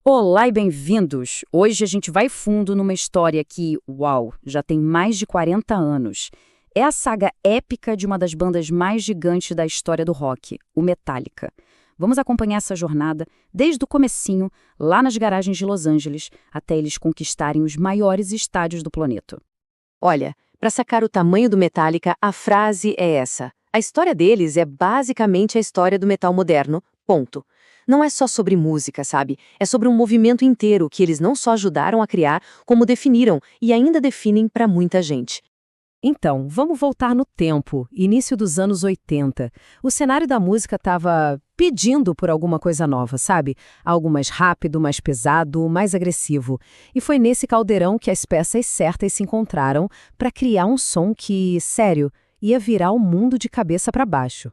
Olá e bem-vindos! Hoje a gente vai fundo numa história que, uau, já tem mais de 40 anos. É a saga épica de uma das bandas mais gigantes da história do rock, o Metallica. Vamos acompanhar essa jornada desde o comecinho, lá nas garagens de Los Angeles, até eles conquistarem os maiores estádios do planeta. Olha, para sacar o tamanho do Metallica, a frase é essa. A história deles é basicamente a história do metal moderno, ponto. Não é só sobre música, sabe? É sobre um movimento inteiro que eles não só ajudaram a criar, como definiram e ainda definem para muita gente. Então, vamos voltar no tempo, início dos anos 80. O cenário da música estava pedindo por alguma coisa nova, sabe? Algo mais rápido, mais pesado, mais agressivo. E foi nesse caldeirão que as peças certas se encontraram para criar um som que, sério, ia virar o mundo de cabeça para baixo.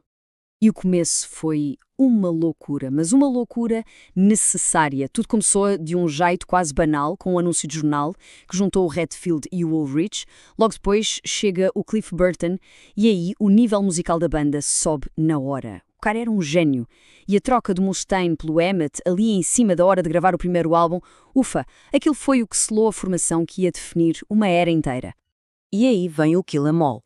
E o começo foi uma loucura, mas uma loucura necessária. Tudo começou de um jeito quase banal, com um anúncio de jornal que juntou o Redfield e o Ulrich. Logo depois chega o Cliff Burton e aí o nível musical da banda sobe na hora. O cara era um gênio. E a troca do Mustaine pelo Emmett, ali em cima da hora de gravar o primeiro álbum, ufa, aquilo foi o que selou a formação que ia definir uma era inteira. E aí vem o Kill 'Em All.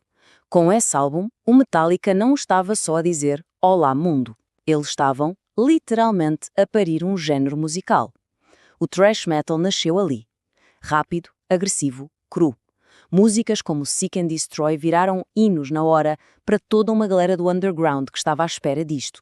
Com esse álbum, o Metallica não estava só a dizer "Olá, mundo". Eles estavam, literalmente, a parir um género musical. O thrash metal nasceu ali. Rápido, agressivo, cru. Músicas como Seek and Destroy viraram hinos na hora para toda uma galera do underground que estava à espera disto.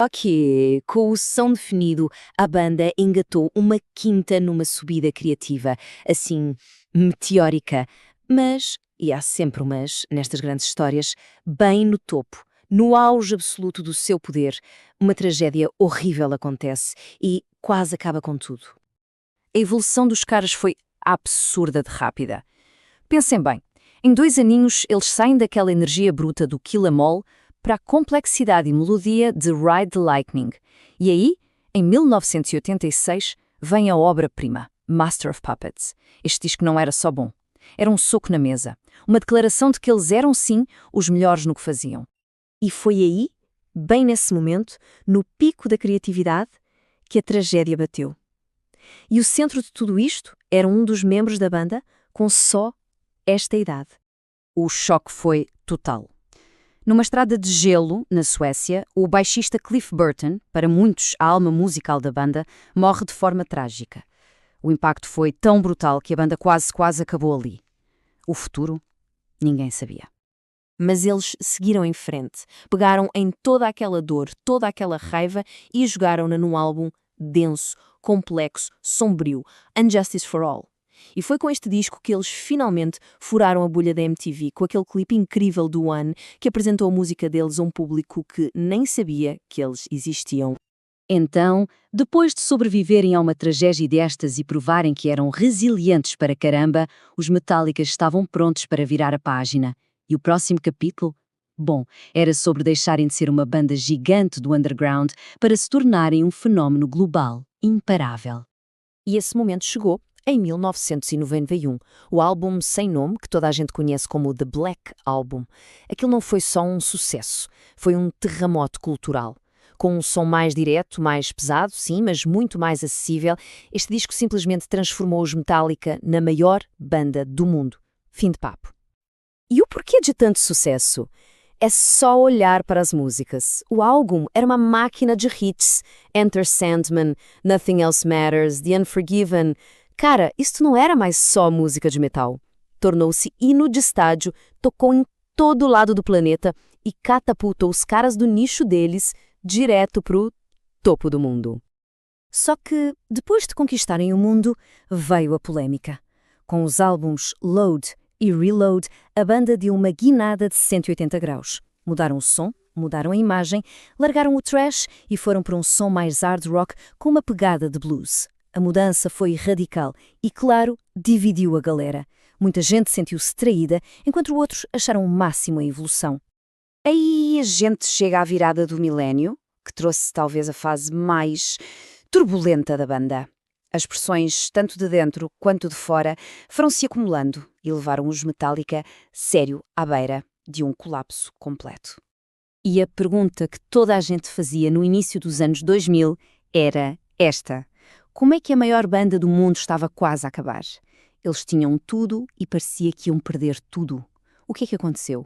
Ok, com o som definido, a banda engatou uma quinta numa subida criativa, assim, meteórica, mas, e há sempre um mas nestas grandes histórias, bem no topo, no auge absoluto do seu poder, uma tragédia horrível acontece e quase acaba com tudo. A evolução dos caras foi absurda de rápida. Pensem bem, em 2 aninhos eles saem daquela energia bruta do Kill 'Em All para a complexidade e melodia de Ride the Lightning. E aí, em 1986, vem a obra-prima, Master of Puppets. Este disco não era só bom. Era um soco na mesa. Uma declaração de que eles eram, sim, os melhores no que faziam. E foi aí, bem nesse momento, no pico da criatividade, que a tragédia bateu. E o centro de tudo isto era um dos membros da banda com só esta idade. O choque foi total. Numa estrada de gelo, na Suécia, o baixista Cliff Burton, para muitos a alma musical da banda, morre de forma trágica. O impacto foi tão brutal que a banda quase acabou ali. O futuro, ninguém sabia. Mas eles seguiram em frente, pegaram em toda aquela dor, toda aquela raiva e jogaram-na num álbum denso, complexo, sombrio, Unjustice for All. E foi com este disco que eles finalmente furaram a bolha da MTV, com aquele clipe incrível do One que apresentou a música deles a um público que nem sabia que eles existiam. Então, depois de sobreviverem a uma tragédia destas e provarem que eram resilientes para caramba, os Metallicas estavam prontos para virar a página. E o próximo capítulo? Bom, era sobre deixarem de ser uma banda gigante do underground para se tornarem um fenómeno global, imparável. E esse momento chegou em 1991, o álbum sem nome, que toda a gente conhece como The Black Album. Aquilo não foi só um sucesso, foi um terremoto cultural. Com um som mais direto, mais pesado, sim, mas muito mais acessível, este disco simplesmente transformou os Metallica na maior banda do mundo. Fim de papo. E o porquê de tanto sucesso? É só olhar para as músicas. O álbum era uma máquina de hits. Enter Sandman, Nothing Else Matters, The Unforgiven. Cara, isto não era mais só música de metal. Tornou-se hino de estádio, tocou em todo lado do planeta e catapultou os caras do nicho deles direto pro topo do mundo. Só que, depois de conquistarem o mundo, veio a polêmica. Com os álbuns Load e Reload, a banda deu uma guinada de 180 graus. Mudaram o som, mudaram a imagem, largaram o thrash e foram para um som mais hard rock com uma pegada de blues. A mudança foi radical e, claro, dividiu a galera. Muita gente sentiu-se traída, enquanto outros acharam o máximo a evolução. Aí a gente chega à virada do milénio, que trouxe talvez a fase mais turbulenta da banda. As pressões, tanto de dentro quanto de fora, foram-se acumulando e levaram os Metallica sério à beira de um colapso completo. E a pergunta que toda a gente fazia no início dos anos 2000 era esta: Como é que a maior banda do mundo estava quase a acabar? Eles tinham tudo e parecia que iam perder tudo. O que é que aconteceu?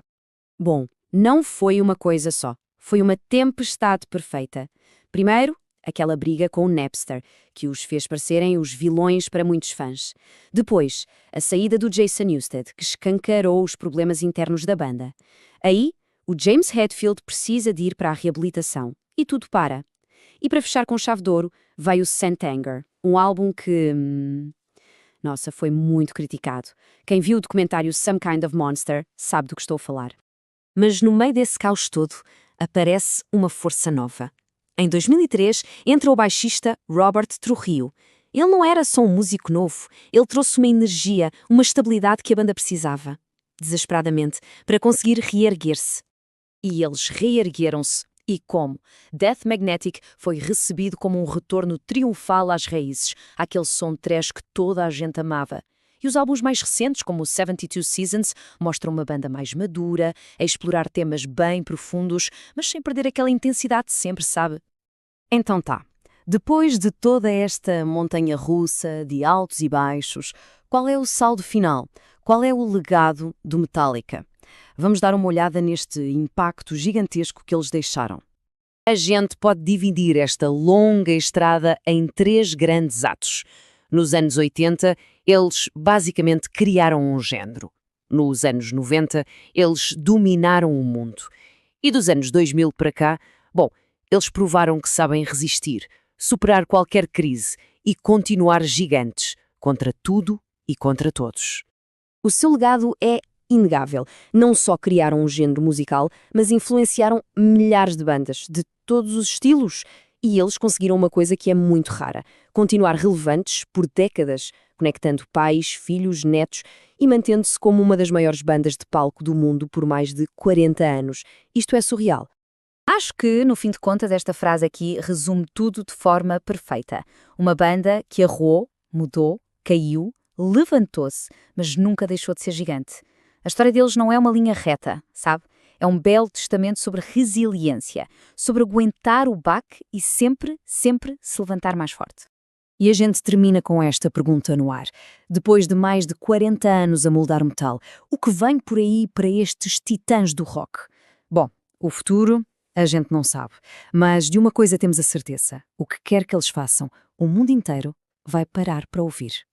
Bom, não foi uma coisa só. Foi uma tempestade perfeita. Primeiro, aquela briga com o Napster, que os fez parecerem os vilões para muitos fãs. Depois, a saída do Jason Newsted, que escancarou os problemas internos da banda. Aí, o James Hetfield precisa de ir para a reabilitação. E tudo para. E para fechar com chave de ouro, vai o Saint Anger, um álbum que... Nossa, foi muito criticado. Quem viu o documentário Some Kind of Monster sabe do que estou a falar. Mas no meio desse caos todo, aparece uma força nova. Em 2003, entra o baixista Robert Trujillo. Ele não era só um músico novo, ele trouxe uma energia, uma estabilidade que a banda precisava, desesperadamente, para conseguir reerguer-se. E eles reergueram-se. E como? Death Magnetic foi recebido como um retorno triunfal às raízes, àquele som trash que toda a gente amava. E os álbuns mais recentes, como o 72 Seasons, mostram uma banda mais madura, a explorar temas bem profundos, mas sem perder aquela intensidade de sempre, sabe? Então tá. Depois de toda esta montanha-russa de altos e baixos, qual é o saldo final? Qual é o legado do Metallica? Vamos dar uma olhada neste impacto gigantesco que eles deixaram. A gente pode dividir esta longa estrada em 3 grandes atos. Nos anos 80, eles basicamente criaram um género. Nos anos 90, eles dominaram o mundo. E dos anos 2000 para cá, bom, eles provaram que sabem resistir, superar qualquer crise e continuar gigantes, contra tudo e contra todos. O seu legado é inegável. Não só criaram um género musical, mas influenciaram milhares de bandas, de todos os estilos. E eles conseguiram uma coisa que é muito rara: continuar relevantes por décadas, conectando pais, filhos, netos e mantendo-se como uma das maiores bandas de palco do mundo por mais de 40 anos. Isto é surreal. Acho que, no fim de contas, esta frase aqui resume tudo de forma perfeita. Uma banda que errou, mudou, caiu, levantou-se, mas nunca deixou de ser gigante. A história deles não é uma linha reta, sabe? É um belo testamento sobre resiliência, sobre aguentar o baque e sempre, sempre se levantar mais forte. E a gente termina com esta pergunta no ar. Depois de mais de 40 anos a moldar o metal, o que vem por aí para estes titãs do rock? Bom, o futuro a gente não sabe, mas de uma coisa temos a certeza: o que quer que eles façam, o mundo inteiro vai parar para ouvir.